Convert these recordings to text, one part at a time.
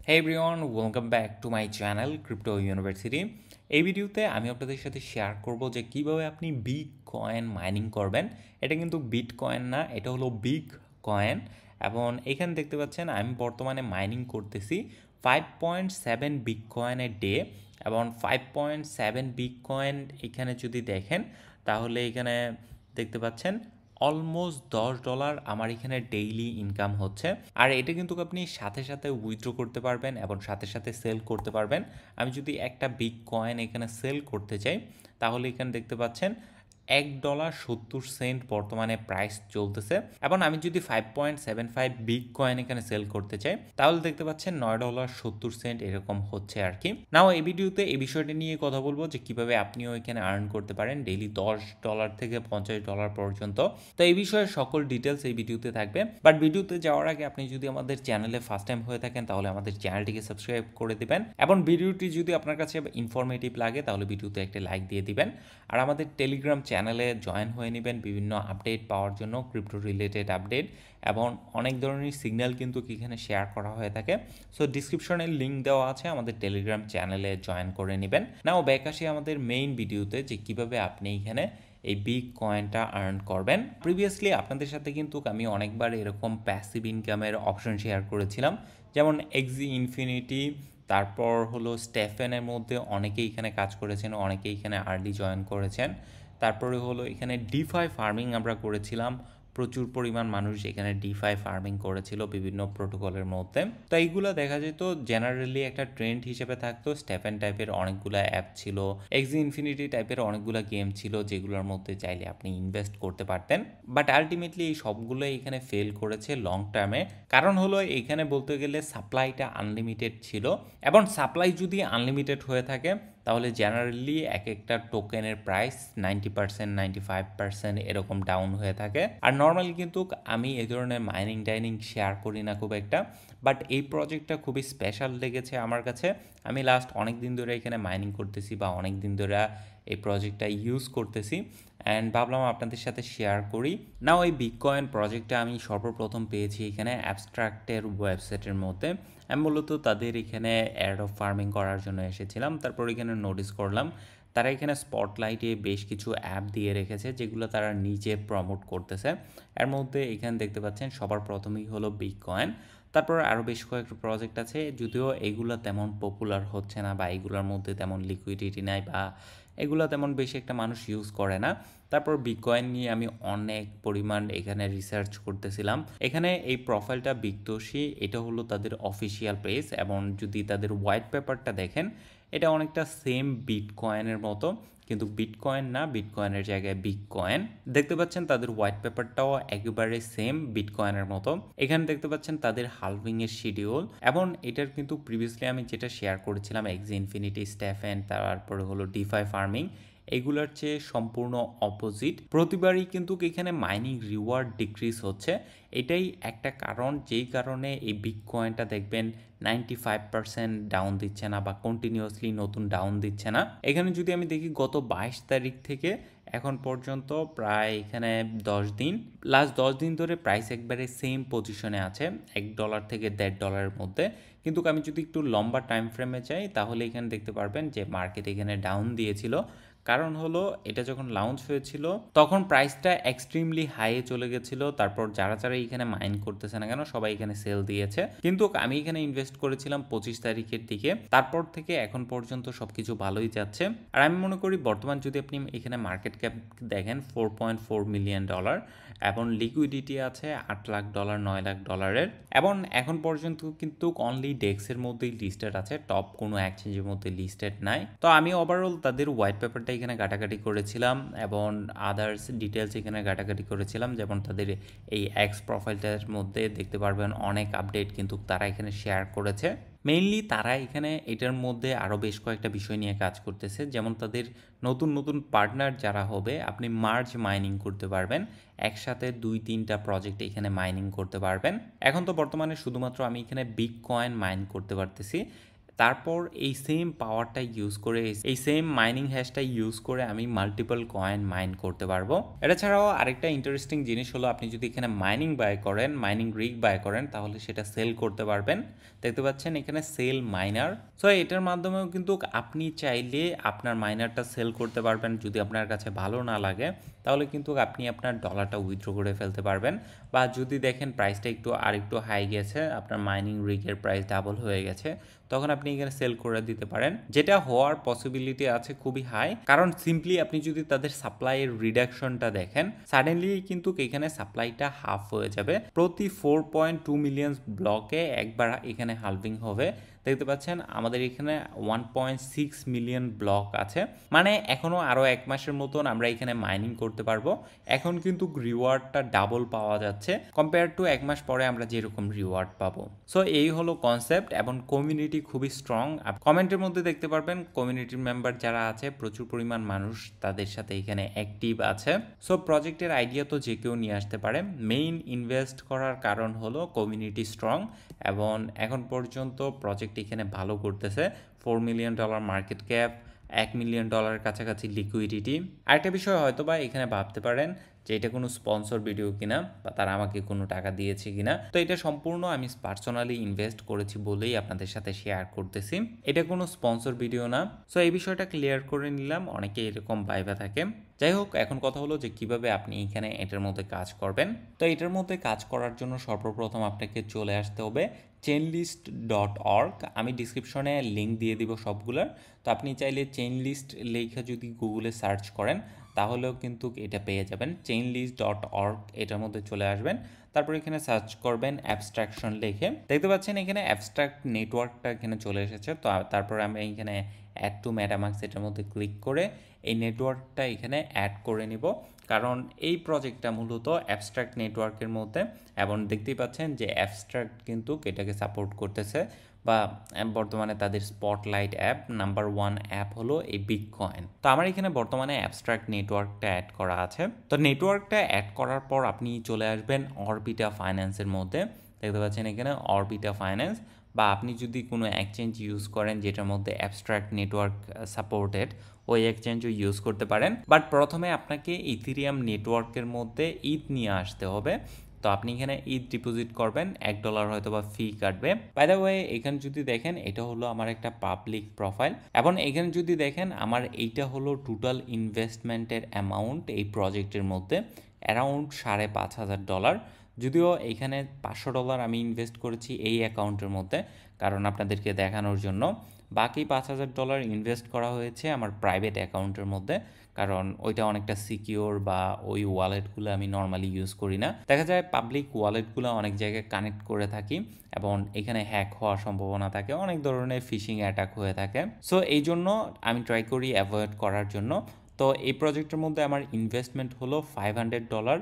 Hey everyone, welcome back to my channel Crypto University. এই ভিডিওতে আমি আপনাদের সাথে শেয়ার করব যে কিভাবে আপনি বিগ কয়েন মাইনিং করবেন। এটা কিন্তু বিট কয়েন না, এটা হলো বিগ কয়েন। এবং এখানে দেখতে পাচ্ছেন আমি বর্তমানে মাইনিং করতেছি 5.7 বিগ কয়েনের ডে, এবং 5.7 বিগ কয়েন এখানে যদি দেখেন তাহলে এখানে দেখতে পাচ্ছেন অলমোস্ট $10 আমার এখানে ডেইলি ইনকাম হচ্ছে। আর এটা কিন্তু আপনি সাথে সাথে উইথড্র করতে পারবেন এবং সাথে সাথে সেল করতে পারবেন। আমি যদি একটা বিগ কয়েন এখানে সেল করতে চাই তাহলে এখানে দেখতে পাচ্ছেন $1.70 বর্তমানে প্রাইস চলতেছে। এবং আমি যদি 5.75 বিগ কয়েন এখানে সেল করতে চাই তাহলে দেখতে পাচ্ছেন $9.70 এরকম হচ্ছে আর কি। নাও এই ভিডিওতে এই বিষয়টা নিয়ে কথা বলবো যে কিভাবে আপনিও এখানে আর্ন করতে পারেন ডেইলি $10 থেকে $50 পর্যন্ত। তো এই বিষয়ে সকল ডিটেলস এই ভিডিওতে থাকবে। বাট ভিডিওতে যাওয়ার আগে আপনি যদি আমাদের চ্যানেলে ফার্স্ট টাইম হয়ে থাকেন তাহলে আমাদের চ্যানেলটিকে সাবস্ক্রাইব করে দিবেন, এবং ভিডিওটি যদি আপনার কাছে ইনফরমেটিভ লাগে তাহলে ভিডিওতে একটা লাইক দিয়ে দিবেন। আর আমাদের টেলিগ্রাম চ্যানেলে জয়েন হয়ে নেবেন বিভিন্ন আপডেট পাওয়ার জন্য, ক্রিপ্টো রিলেটেড আপডেট, এবং অনেক ধরনের সিগন্যাল কিন্তু এখানে শেয়ার করা হয়ে থাকে। সো ডিসক্রিপশনের লিঙ্ক দেওয়া আছে, আমাদের টেলিগ্রাম চ্যানেলে জয়েন করে নেবেন। নাও ব্যাক আসি আমাদের মেইন ভিডিওতে যে কিভাবে আপনি এখানে এই বিগ কয়েনটা আর্ন করবেন। প্রিভিয়াসলি আপনাদের সাথে কিন্তু আমি অনেকবার এরকম প্যাসিভ ইনকামের অপশন শেয়ার করেছিলাম, যেমন এক্সি ইনফিনিটি, তারপর হলো স্টেফেনের মধ্যে অনেকেই এখানে কাজ করেছেন, অনেকেই এখানে আর্লি জয়েন করেছেন। তারপরে হলো এখানে ডিফাই ফার্মিং আমরা করেছিলাম, প্রচুর পরিমাণ মানুষ এখানে ডিফাই ফার্মিং করেছিল বিভিন্ন প্রোটোকলের মধ্যে। তো এইগুলো দেখা যেত জেনারেলি একটা ট্রেন্ড হিসেবে থাকতো। স্টেফেন টাইপের অনেকগুলো অ্যাপ ছিল, এক্সি ইনফিনিটি টাইপের অনেকগুলো গেম ছিল যেগুলোর মধ্যে চাইলে আপনি ইনভেস্ট করতে পারতেন। বাট আলটিমেটলি এই সবগুলো এখানে ফেল করেছে লং টার্মে। কারণ হলো এখানে বলতে গেলে সাপ্লাইটা আনলিমিটেড ছিল, এবং সাপ্লাই যদি আনলিমিটেড হয়ে থাকে তাহলে জেনারেলি এক একটা টোকেনের প্রাইস 90%, 95% এরকম ডাউন হয়ে থাকে। আর নর্মালি কিন্তু আমি এই ধরনের মাইনিং টাইনিং শেয়ার করি না খুব একটা, বাট এই প্রজেক্টটা খুবই স্পেশাল লেগেছে আমার কাছে। আমি লাস্ট অনেক দিন ধরে এখানে মাইনিং করতেছি বা অনেক দিন ধরে এই প্রজেক্টটা ইউজ করতেছি, অ্যান্ড ভাবলাম আপনাদের সাথে শেয়ার করি। নাও এই বিটকয়েন প্রজেক্টটা আমি সর্বপ্রথম পেয়েছি এখানে অ্যাবস্ট্রাক্টের ওয়েবসাইটের মধ্যে। আমি মূলত তাদের এখানে অ্যাড অফ ফার্মিং করার জন্য এসেছিলাম। তারপর এখানে নোটিস করলাম তারা এখানে স্পটলাইটে বেশ কিছু অ্যাপ দিয়ে রেখেছে যেগুলো তারা নিজে প্রমোট করতেছে। এর মধ্যে এখানে দেখতে পাচ্ছেন সবার প্রথমেই হলো বিটকয়েন। তারপর আরও বেশ কয়েকটা প্রজেক্ট আছে, যদিও এগুলো তেমন পপুলার হচ্ছে না বা এগুলোর মধ্যে তেমন লিকুইডিটি নাই বা এগুলো তেমন বেশি একটা মানুষ ইউজ করে না। তারপর বিটকয়েন নিয়ে আমি অনেক পরিমাণ এখানে রিসার্চ করতেছিলাম। এখানে এই প্রোফাইলটা বিগতোষী, এটা হলো তাদের অফিসিয়াল পেজ, এবং যদি তাদের হোয়াইট পেপারটা দেখেন এটা অনেকটা সেম বিটকয়েনের মতো, কিন্তু বিটকয়েন না, বিটকয়েনের জায়গায় বিগ কয়েন। দেখতে পাচ্ছেন তাদের হোয়াইট পেপারটাও একেবারে সেম বিটকয়েনের মতো। এখানে দেখতে পাচ্ছেন তাদের হালভিংয়ের শিডিউল, এবং এটার কিন্তু প্রিভিয়াসলি আমি যেটা শেয়ার করেছিলাম এক্সি ইনফিনিটি, স্টেফেন, তারপরে হলো ডিফাই ফার্মিং, এগুলোর চেয়ে সম্পূর্ণ অপোজিট। প্রতিবারই কিন্তু এখানে মাইনিং রিওয়ার্ড ডিক্রিজ হচ্ছে। এটাই একটা কারণ যেই কারণে এই বিগ কয়েনটা দেখবেন 95% ডাউন দিচ্ছে না বা কন্টিনিউয়াসলি নতুন ডাউন দিচ্ছে না। এখানে যদি আমি দেখি গত 22 তারিখ থেকে এখন পর্যন্ত প্রায় এখানে 10 দিন, লাস্ট 10 দিন ধরে প্রাইস একবারে সেম পজিশনে আছে $1 থেকে $1.5 মধ্যে। কিন্তু আমি যদি একটু লম্বা টাইম ফ্রেমে যাই তাহলে এখানে দেখতে পারবেন যে মার্কেট এখানে ডাউন দিয়েছিল। কারণ হলো এটা যখন লঞ্চ হয়েছিল তখন প্রাইসটা এক্সট্রিমলি হাইয়ে চলে গেছিলো। তারপর যারা যারা এখানে মাইন করতেছে না কেন সবাই এখানে সেল দিয়েছে, কিন্তু আমি এখানে ইনভেস্ট করেছিলাম 25 তারিখের দিকে। তারপর থেকে এখন পর্যন্ত সবকিছু ভালোই যাচ্ছে। আর আমি মনে করি বর্তমান যদি আপনি এখানে মার্কেট ক্যাপ দেখেন $4.4 মিলিয়ন, এবং লিকুইডিটি আছে $8 লাখ, $9 লাখ, এবং এখন পর্যন্ত কিন্তু অনলি ডেক্সের মধ্যেই লিস্টেড আছে, টপ কোনো এক্সচেঞ্জের মধ্যে লিস্টেড নাই। তো আমি ওভারঅল তাদের হোয়াইট পেপারটা এখানে ঘাটাঘাটি করেছিলাম এবং আদার্স ডিটেলস এখানে ঘাটাঘাটি করেছিলাম, যেমন তাদের এই এক্স প্রোফাইলটার মধ্যে দেখতে পারবেন অনেক আপডেট কিন্তু তারা এখানে শেয়ার করেছে। মেইনলি তারা এখানে এটার মধ্যে আরও বেশ কয়েকটা বিষয় নিয়ে কাজ করতেছে, যেমন তাদের নতুন নতুন পার্টনার যারা হবে আপনি মার্জ মাইনিং করতে পারবেন, একসাথে 2-3টা প্রজেক্ট এখানে মাইনিং করতে পারবেন। এখন তো বর্তমানে শুধুমাত্র আমি এখানে বিগ কয়েন মাইন করতে পারতেছি, তারপর এই সেম পাওয়ারটা ইউজ করে এই সেম মাইনিং হ্যাশটা ইউজ করে আমি মাল্টিপল কয়েন মাইন করতে পারবো। এটা ছাড়াও আরেকটা ইন্টারেস্টিং জিনিস হলো আপনি যদি এখানে মাইনিং বাই করেন, মাইনিং রিগ বাই করেন, তাহলে সেটা সেল করতে পারবেন। দেখতে পাচ্ছেন এখানে সেল মাইনার। সো এটার মাধ্যমেও কিন্তু আপনি চাইলে আপনার মাইনারটা সেল করতে পারবেন। যদি আপনার কাছে ভালো না লাগে তাহলে কিন্তু আপনি আপনার ডলারটা উইথড্র করে ফেলতে পারবেন। বা যদি দেখেন প্রাইসটা আরেকটু হাই গেছে, আপনার মাইনিং রিগের প্রাইস ডাবল হয়ে গেছে, তখন আপনি এখানে সেল করে দিতে পারেন, যেটা হওয়ার পসিবিলিটি আছে খুবই হাই। কারণ সিম্পলি আপনি যদি তাদের সাপ্লাইয়ের রিডাকশনটা দেখেন, সাডেনলি কিন্তু এখানে সাপ্লাইটা হাফ হয়ে যাবে। প্রতি 4.2 মিলিয়ন ব্লকে একবার এখানে হালভিং হবে। দেখতে পাচ্ছেন আমাদের এখানে 1.6 মিলিয়ন ব্লক আছে, মানে এখনও আরও 1 মাসের মতন আমরা এখানে মাইনিং করতে পারবো। এখন কিন্তু রিওয়ার্ডটা ডাবল পাওয়া যাচ্ছে কম্পেয়ার টু 1 মাস পরে আমরা যেরকম রিওয়ার্ড পাবো। সো এই হলো কনসেপ্ট, এবং কমিউনিটি খুবই স্ট্রং। কমেন্টের মধ্যে দেখতে পারবেন কমিউনিটির মেম্বার যারা আছে প্রচুর পরিমাণ মানুষ তাদের সাথে এখানে অ্যাক্টিভ আছে। সো প্রজেক্টের আইডিয়া তো যে কেউ নিয়ে আসতে পারে। মেইন ইনভেস্ট করার কারণ হলো কমিউনিটি স্ট্রং, এবং এখন পর্যন্ত প্রজেক্ট এখানে ভালো করতেছে। $4 মিলিয়ন মার্কেট ক্যাপ, $1 মিলিয়ন কাছাকাছি লিকুইডিটি। আরেকটা বিষয় হয়তো বা এখানে ভাবতে পারেন যে এটা কোনো স্পন্সর ভিডিও কিনা, বা তারা আমাকে কোনো টাকা দিয়েছে কিনা। তো এটা সম্পূর্ণ আমি পার্সোনালি ইনভেস্ট করেছি বলেই আপনাদের সাথে শেয়ার করতেছি, এটা কোনো স্পন্সর ভিডিও না। সো এই বিষয়টা ক্লিয়ার করে নিলাম, অনেকে এরকম ভাইবা থাকে। যাই হোক, এখন কথা হলো যে কিভাবে আপনি এখানে এটার মধ্যে কাজ করবেন। তো এটার মধ্যে কাজ করার জন্য সর্বপ্রথম আপনাকে চলে আসতে হবে chainlist.org। আমি ডিসক্রিপশনে লিঙ্ক দিয়ে দিব সবগুলোর। তো আপনি চাইলে চেইনলিস্ট লেখা যদি গুগলে সার্চ করেন তাহলেও কিন্তু এটা পেয়ে যাবেন। chainlist.org এটার মধ্যে চলে আসবেন, তারপর এখানে সার্চ করবেন অ্যাবস্ট্রাকশন লিখে। দেখতে পাচ্ছেন এখানে অ্যাবস্ট্রাক্ট নেটওয়ার্কটা এখানে চলে এসেছে। তো তারপর আমি এখানে অ্যাড টু মেটামাস্ক এটার মধ্যে ক্লিক করে এই নেটওয়ার্কটা এখানে অ্যাড করে নিব, কারণ এই প্রজেক্টটা মূলত অ্যাবস্ট্রাক্ট নেটওয়ার্কের মধ্যে, এবং দেখতেই পাচ্ছেন যে অ্যাবস্ট্রাক্ট কিন্তু এটাকে সাপোর্ট করতেছে, বা বর্তমানে তাদের স্পটলাইট অ্যাপ নাম্বার 1 অ্যাপ হলো এই বিটকয়েন। তো আমার এখানে বর্তমানে অ্যাবস্ট্রাক্ট নেটওয়ার্কটা অ্যাড করা আছে। তো নেটওয়ার্কটা অ্যাড করার পর আপনি চলে আসবেন অরবিটা ফাইন্যান্সের মধ্যে। দেখতে পাচ্ছেন এখানে অরবিটা ফাইন্যান্স, বা আপনি যদি কোনো এক্সচেঞ্জ ইউজ করেন যেটার মধ্যে অ্যাবস্ট্রাক্ট নেটওয়ার্ক সাপোর্টেড, ওই এক্সচেঞ্জও ইউজ করতে পারেন। বাট প্রথমে আপনাকে ইথেরিয়াম নেটওয়ার্কের মধ্যে ইথ নিয়ে আসতে হবে। তো আপনি এখানে ইথ ডিপোজিট করবেন, $1 হয়তো বা ফি কাটবে। বাই দ্য ওয়ে, এখানে যদি দেখেন এটা হলো আমার একটা পাবলিক প্রোফাইল, এবং এখানে যদি দেখেন আমার এইটা হলো টোটাল ইনভেস্টমেন্টের অ্যামাউন্ট এই প্রজেক্টের মধ্যে অ্যারাউন্ড $5,500। যদিও এখানে $500 আমি ইনভেস্ট করেছি এই অ্যাকাউন্টের মধ্যে, কারণ আপনাদেরকে দেখানোর জন্য। বাকি $5,000 ইনভেস্ট করা হয়েছে আমার প্রাইভেট অ্যাকাউন্টের মধ্যে, কারণ ওইটা অনেকটা সিকিওর, বা ওই ওয়ালেটগুলো আমি নর্মালি ইউজ করি না। দেখা যায় পাবলিক ওয়ালেটগুলো অনেক জায়গায় কানেক্ট করে থাকি, এবং এখানে হ্যাক হওয়ার সম্ভাবনা থাকে, অনেক ধরনের ফিশিং অ্যাটাক হয়ে থাকে। সো এই জন্য আমি ট্রাই করি অ্যাভয়েড করার জন্য। তো এই প্রজেক্টের মধ্যে আমার ইনভেস্টমেন্ট হলো $500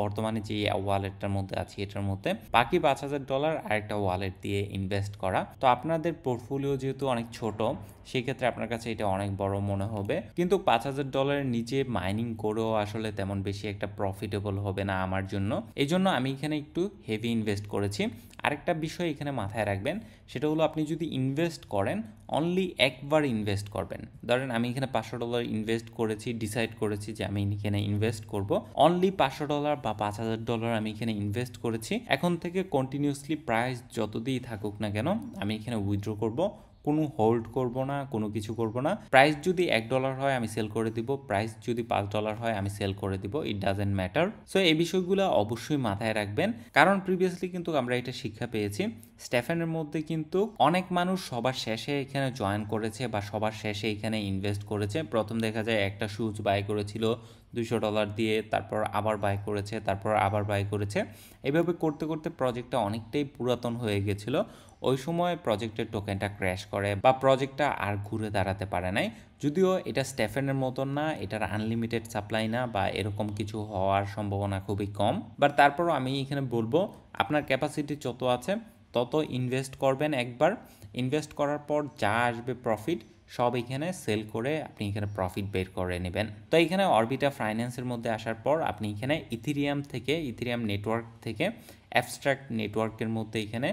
বর্তমানে যে ওয়ালেটটার মধ্যে আছি এটার মধ্যে। বাকি $5,000 আরেকটা ওয়ালেট দিয়ে ইনভেস্ট করা। তো আপনাদের পোর্টফোলিও যেহেতু অনেক ছোট, সেক্ষেত্রে আপনার কাছে এটা অনেক বড় মনে হবে, কিন্তু $5,000 নিচে মাইনিং করেও আসলে তেমন বেশি একটা প্রফিটেবল হবে না আমার জন্য। এই জন্য আমি এখানে একটু হেভি ইনভেস্ট করেছি। আরেকটা বিষয় এখানে মাথায় রাখবেন, সেটা হলো আপনি যদি ইনভেস্ট করেন অনলি একবার ইনভেস্ট করবেন। ধরেন আমি এখানে $500 ইনভেস্ট করেছি, ডিসাইড করেছি যে আমি এখানে ইনভেস্ট করব, অনলি $500 বা $5,000 আমি এখানে ইনভেস্ট করেছি। এখন থেকে কন্টিনিউসলি প্রাইস যতদিনই থাকুক না কেন আমি এখানে উইথড্র করব, কোনো হোল্ড করব না, কোনো কিছু করব না। প্রাইস যদি $1 হয় আমি সেল করে দিব, প্রাইস যদি $5 হয় আমি সেল করে দিব, ইট ডাজেন্ট ম্যাটার। সো এই বিষয়গুলো অবশ্যই মাথায় রাখবেন, কারণ প্রিভিয়াসলি কিন্তু আমরা এটা শিক্ষা পেয়েছি। স্টেফেনের মধ্যে কিন্তু অনেক মানুষ সবার শেষে এখানে জয়েন করেছে, বা সবার শেষে এখানে ইনভেস্ট করেছে। প্রথম দেখা যায় একটা শুজ বাই করেছিল $200 দিয়ে, তারপর আবার বাই করেছে, তারপর আবার বাই করেছে। এইভাবে করতে করতে প্রজেক্টটা অনেকটাই পুরাতন হয়ে গেছিলো। ওই সময় প্রজেক্টের টোকেনটা ক্র্যাশ করে, বা প্রজেক্টটা আর ঘুরে দাঁড়াতে পারে নাই। যদিও এটা স্টেফেনের মতন না, এটার আনলিমিটেড সাপ্লাই না, বা এরকম কিছু হওয়ার সম্ভাবনা খুবই কম। বাট তারপরও আমি এখানে বলবো আপনার ক্যাপাসিটি যত আছে তত ইনভেস্ট করবেন। একবার ইনভেস্ট করার পর যা আসবে প্রফিট সব এখানে সেল করে আপনি এখানে প্রফিট বের করে নেবেন। তো এখানে অরবিটা ফাইন্যান্সের মধ্যে আসার পর আপনি এখানে ইথেরিয়াম নেটওয়ার্ক থেকে অ্যাবস্ট্রাক্ট নেটওয়ার্কের মধ্যে এখানে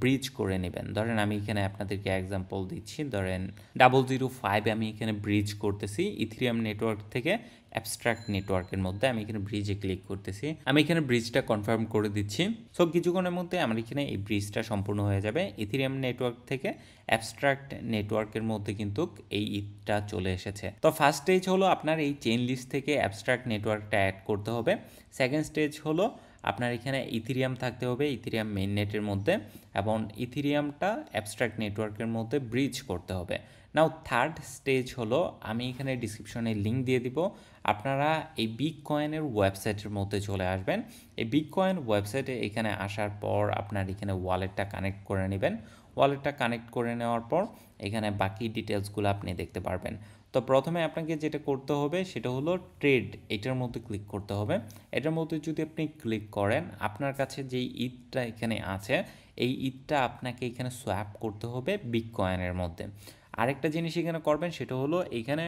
ব্রিজ করে নেবেন। ধরেন আমি এখানে আপনাদেরকে এক্সাম্পল দিচ্ছি, ধরেন 005 আমি এখানে ব্রিজ করতেছি ইথেরিয়াম নেটওয়ার্ক থেকে অ্যাবস্ট্রাক্ট নেটওয়ার্কের মধ্যে। আমি এখানে ব্রিজে ক্লিক করতেছি, আমি এখানে ব্রিজটা কনফার্ম করে দিচ্ছি। সো কিছুক্ষণের মধ্যে আমার এখানে এই ব্রিজটা সম্পূর্ণ হয়ে যাবে। ইথেরিয়াম নেটওয়ার্ক থেকে অ্যাবস্ট্রাক্ট নেটওয়ার্কের মধ্যে কিন্তু এই ইথটা চলে এসেছে। তো ফার্স্ট স্টেজ হলো আপনার এই চেইন লিস্ট থেকে অ্যাবস্ট্রাক্ট নেটওয়ার্কটা অ্যাড করতে হবে। সেকেন্ড স্টেজ হলো আপনার এখানে ইথেরিয়াম থাকতে হবে ইথেরিয়াম মেইন নেটের মধ্যে, এবং ইথেরিয়ামটা অ্যাবস্ট্রাক্ট নেটওয়ার্কের মধ্যে ব্রিজ করতে হবে। নাও থার্ড স্টেজ হলো, আমি এখানে ডিসক্রিপশনে লিঙ্ক দিয়ে দিব, আপনারা এই বিটকয়েনের ওয়েবসাইটের মধ্যে চলে আসবেন। এই বিটকয়েন ওয়েবসাইটে এখানে আসার পর আপনার এখানে ওয়ালেটটা কানেক্ট করে নেবেন। ওয়ালেটটা কানেক্ট করে নেওয়ার পর এখানে বাকি ডিটেলসগুলো আপনি দেখতে পারবেন। তো প্রথমে আপনাকে যেটা করতে হবে সেটা হলো ট্রেড, এটার মধ্যে ক্লিক করতে হবে। এটার মধ্যে যদি আপনি ক্লিক করেন, আপনার কাছে যেই ইথটা এখানে আছে এই ইথটা আপনাকে এখানে সোয়াপ করতে হবে বিটকয়েনের মধ্যে। আরেকটা জিনিস এখানে করবেন সেটা হলো এখানে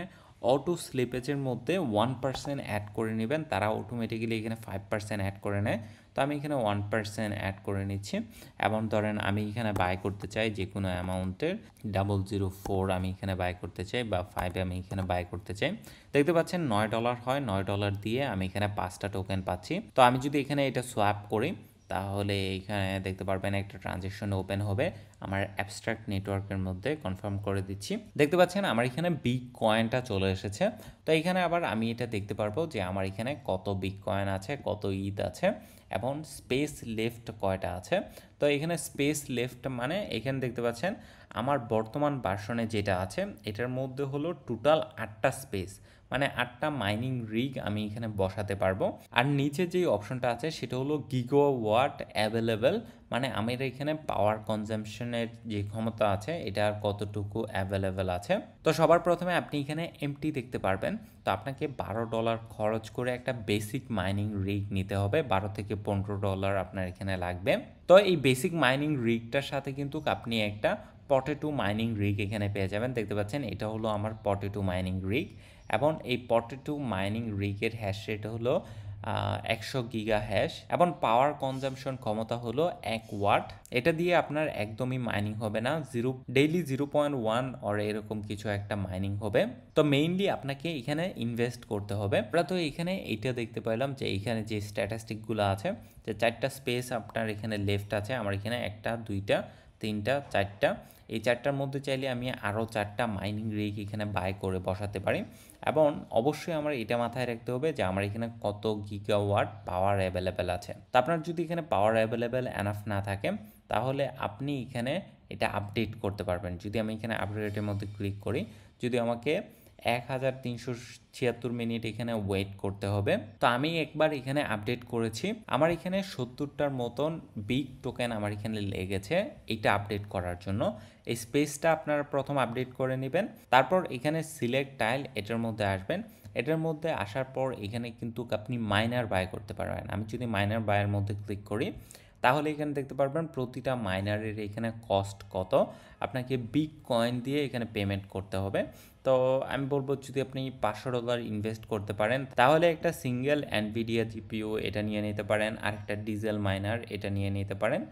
অটো স্লিপেজের মধ্যে 1% অ্যাড করে নেবেন, তারা অটোমেটিক্যালি এখানে 5% অ্যাড করে নেয়। তো আমি এখানে 1% অ্যাড করে নিচ্ছি, এবং ধরেন আমি এখানে বাই করতে চাই যে কোনো অ্যামাউন্টের 004 আমি এখানে বাই করতে চাই, বা 5 আমি এখানে বাই করতে চাই। দেখতে পাচ্ছেন $9 হয়, $9 দিয়ে আমি এখানে 5টা টোকেন পাচ্ছি। তো আমি যদি এখানে এটা সোয়াপ করি তাহলে এখানে দেখতে পারবেন একটা ট্রানজ্যাকশন ওপেন হবে আমার অ্যাবস্ট্রাক্ট নেটওয়ার্কের মধ্যে। কনফার্ম করে দিচ্ছি, দেখতে পাচ্ছেন আমার এখানে বিটকয়েনটা চলে এসেছে। তো এখানে আবার আমি এটা দেখতে পারবো যে আমার এখানে কত বিটকয়েন আছে, কত ইথ আছে, এবং স্পেস লেফট কয়টা আছে। তো এখানে স্পেস লেফট মানে এখানে দেখতে পাচ্ছেন আমার বর্তমান ভার্সনে যেটা আছে এটার মধ্যে হলো টোটাল 8টা স্পেস, মানে 8টা মাইনিং রিগ আমি এখানে বসাতে পারবো। আর নিচে যে অপশনটা আছে সেটা হলো গিগাওয়াট অ্যাভেলেবেল, মানে আমার এখানে পাওয়ার কনজাম্পশনের যে ক্ষমতা আছে এটা আর কতটুকু অ্যাভেলেবেল আছে। তো সবার প্রথমে আপনি এখানে এমটি দেখতে পারবেন। তো আপনাকে $12 খরচ করে একটা বেসিক মাইনিং রিগ নিতে হবে, $12 থেকে $15 আপনার এখানে লাগবে। তো এই বেসিক মাইনিং রিগটার সাথে কিন্তু আপনি একটা পটেটো মাইনিং রিগ এখানে পেয়ে যাবেন। দেখতে পাচ্ছেন এটা হলো আমার পটেটো মাইনিং রিগ, এবং এই পটেটো মাইনিং রিগের হ্যাশ রেট হলো 100 গিগা হ্যাশ, এবং পাওয়ার কনজাম্পশন ক্ষমতা হলো 1 ওয়াট। এটা দিয়ে আপনার একদমই মাইনিং হবে না, ডেইলি 0.1 অর এরকম কিছু একটা মাইনিং হবে। তো মেইনলি আপনাকে এখানে ইনভেস্ট করতে হবে। আমরা তো এখানে এইটা দেখতে পেলাম যে এখানে যে স্ট্যাটিস্টিকগুলো আছে যে 4টা স্পেস আপনার এখানে লেফট আছে, আমার এখানে 1টা 2টা 3টা 4টা, এই 4টার মধ্যে চাইলে আমি আরও 4টা মাইনিং রিগ এখানে বাই করে বসাতে পারি। এবং অবশ্যই আমার এটা মাথায় রাখতে হবে যে আমার এখানে কত গিগাওয়াট পাওয়ার অ্যাভেলেবেল আছে। তো আপনার যদি এখানে পাওয়ার অ্যাভেলেবেল এনাফ না থাকে তাহলে আপনি এখানে এটা আপডেট করতে পারবেন। যদি আমি এখানে আপডেটের মধ্যে ক্লিক করি, যদি আমাকে 1376 মিনিট এখানে ওয়েট করতে হবে। তো আমি একবার এখানে আপডেট করেছি, আমার এখানে 70টার মতন বিগ টোকেন আমার এখানে লেগেছে এইটা আপডেট করার জন্য। এই স্পেসটা আপনারা প্রথম আপডেট করে নেবেন, তারপর এখানে সিলেক্ট টাইল এটার মধ্যে আসবেন। এটার মধ্যে আসার পর এখানে কিন্তু আপনি মাইনার বাই করতে পারবেন। আমি যদি মাইনার বাইয়ের মধ্যে ক্লিক করি তাহলে এখানে দেখতে পারবেন প্রতিটা মাইনারের এখানে কস্ট কত, আপনাকে বিগ কয়েন দিয়ে এখানে পেমেন্ট করতে হবে। তো আমি বলবো যদি আপনি $500 ইনভেস্ট করতে পারেন তাহলে একটা সিঙ্গেল এনভিডিয়া জিপিইউ এটা নিয়ে নিতে পারেন, আর একটা ডিজেল মাইনার এটা নিয়ে নিতে পারেন।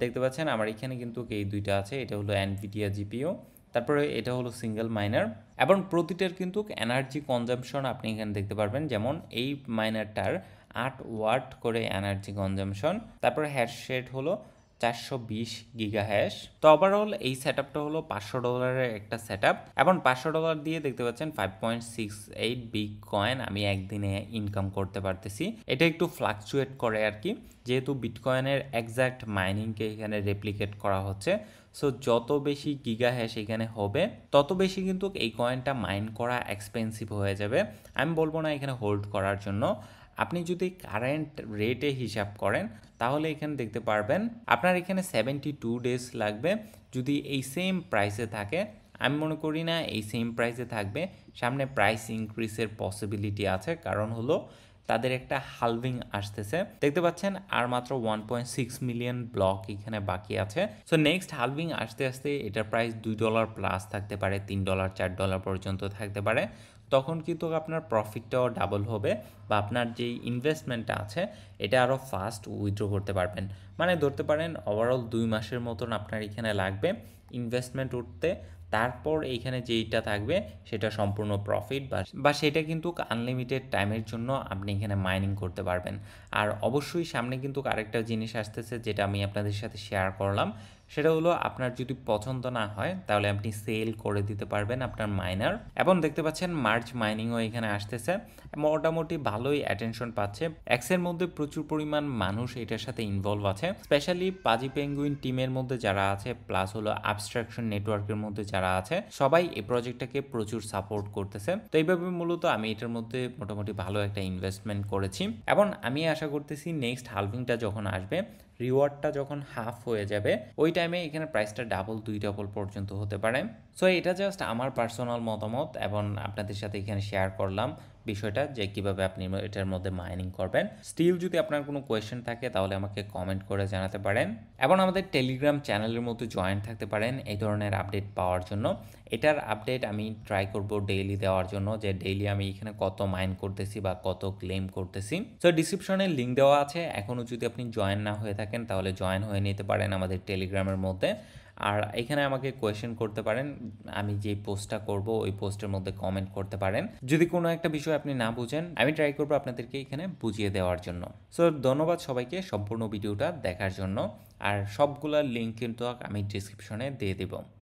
দেখতে পাচ্ছেন আমার এখানে কিন্তু এই দুইটা আছে, এটা হলো এনভিডিয়া জিপিইউ, তারপরে এটা হলো সিঙ্গেল মাইনার, এবং প্রতিটার কিন্তু এনার্জি কনজাম্পশন আপনি এখানে দেখতে পারবেন। যেমন এই মাইনারটার 8 ওয়াট করে এনার্জি কনজাম্পশন, তারপরে হ্যাশ রেট হলো 420 গিগা হ্যাশ। তো ওভারঅল এই সেটআপটা হলো $500 একটা সেটআপ, এবং $500 দিয়ে দেখতে পাচ্ছেন 5.68 বিগ কয়েন আমি একদিনে ইনকাম করতে পারতেছি। এটা একটু ফ্লাকচুয়েট করে আর কি, যেহেতু বিটকয়েনের এক্স্যাক্ট মাইনিংকে এখানে রেপ্লিকেট করা হচ্ছে। সো যত বেশি গিগা হ্যাশ এখানে হবে তত বেশি কিন্তু এই কয়েনটা মাইন করা এক্সপেন্সিভ হয়ে যাবে। আমি বলবো না এখানে হোল্ড করার জন্য, আপনি যদি কারেন্ট রেটে হিসাব করেন তাহলে এখানে দেখতে পারবেন আপনার এখানে 72 ডেজ লাগবে যদি এই সেম প্রাইসে থাকে। আমি মনে করি না এই সেম প্রাইসে থাকবে, সামনে প্রাইস ইনক্রিজের পসিবিলিটি আছে, কারণ হলো তাদের একটা হালভিং আসতেছে। দেখতে পাচ্ছেন আর মাত্র 1.6 মিলিয়ন ব্লক এখানে বাকি আছে। সো নেক্সট হালভিং আসতে আসতে এটার প্রাইস $2 প্লাস থাকতে পারে, $3 $4 পর্যন্ত থাকতে পারে। তখন কিন্তু আপনার প্রফিটটাও ডাবল হবে বা আপনার যেই ইনভেস্টমেন্টটা আছে এটা আরও ফাস্ট উইথড্র করতে পারবেন। মানে ধরতে পারেন ওভারঅল 2 মাসের মতন আপনার এখানে লাগবে ইনভেস্টমেন্ট উঠতে, তারপর এইখানে যেইটা থাকবে সেটা সম্পূর্ণ প্রফিট বা সেটা কিন্তু আনলিমিটেড টাইমের জন্য আপনি এখানে মাইনিং করতে পারবেন। আর অবশ্যই সামনে কিন্তু আরেকটা জিনিস আসতেছে যেটা আমি আপনাদের সাথে শেয়ার করলাম, সেটা হলো আপনার যদি পছন্দ না হয় তাহলে আপনি সেল করে দিতে পারবেন আপনার মাইনার। এবং দেখতে পাচ্ছেন মার্চ মাইনিংও এখানে আসতেছে, মোটামুটি ভালোই অ্যাটেনশন পাচ্ছে। এক্সের মধ্যে প্রচুর পরিমাণ মানুষ এটার সাথে ইনভলভ আছে, স্পেশালি পাজি পেঙ্গুইন টিমের মধ্যে যারা আছে প্লাস হলো অ্যাবস্ট্রাকশন নেটওয়ার্কের মধ্যে যারা আছে সবাই এই প্রজেক্টটাকে প্রচুর সাপোর্ট করতেছে। তো এইভাবে মূলত আমি এটার মধ্যে মোটামুটি ভালো একটা ইনভেস্টমেন্ট করেছি এবং আমি আশা করতেছি নেক্সট হালভিংটা যখন আসবে, রিওয়ার্ডটা যখন হাফ হয়ে যাবে ওই টাইমে এখানে প্রাইসটা ডাবল 2 পর্যন্ত হতে পারে। সো এটা জাস্ট আমার পার্সোনাল মতামত এবং আপনাদের সাথে এখানে শেয়ার করলাম বিষয়টা যে কিভাবে আপনি এটার মধ্যে মাইনিং করবেন। স্টিল যদি আপনার কোনো কোয়েশ্চেন থাকে তাহলে আমাকে কমেন্ট করে জানাতে পারেন এবং আমাদের টেলিগ্রাম চ্যানেলের মধ্যে জয়েন থাকতে পারেন এই ধরনের আপডেট পাওয়ার জন্য। এটার আপডেট আমি ট্রাই করব ডেইলি দেওয়ার জন্য, যে ডেইলি আমি এখানে কত মাইন করতেছি বা কত ক্লেম করতেছি। সো ডিসক্রিপশনে লিঙ্ক দেওয়া আছে, এখনও যদি আপনি জয়েন না হয়ে থাকেন তাহলে জয়েন হয়ে নিতে পারেন আমাদের টেলিগ্রামের মধ্যে। আর এখানে আমাকে কোয়েশ্চেন করতে পারেন, আমি যে পোস্টটা করব ওই পোস্টের মধ্যে কমেন্ট করতে পারেন। যদি কোনো একটা বিষয় আপনি না বুঝেন আমি ট্রাই করবো আপনাদেরকে এখানে বুঝিয়ে দেওয়ার জন্য। সো ধন্যবাদ সবাইকে সম্পূর্ণ ভিডিওটা দেখার জন্য, আর সবগুলা লিঙ্ক কিন্তু আমি ডিসক্রিপশনে দিয়ে দেব।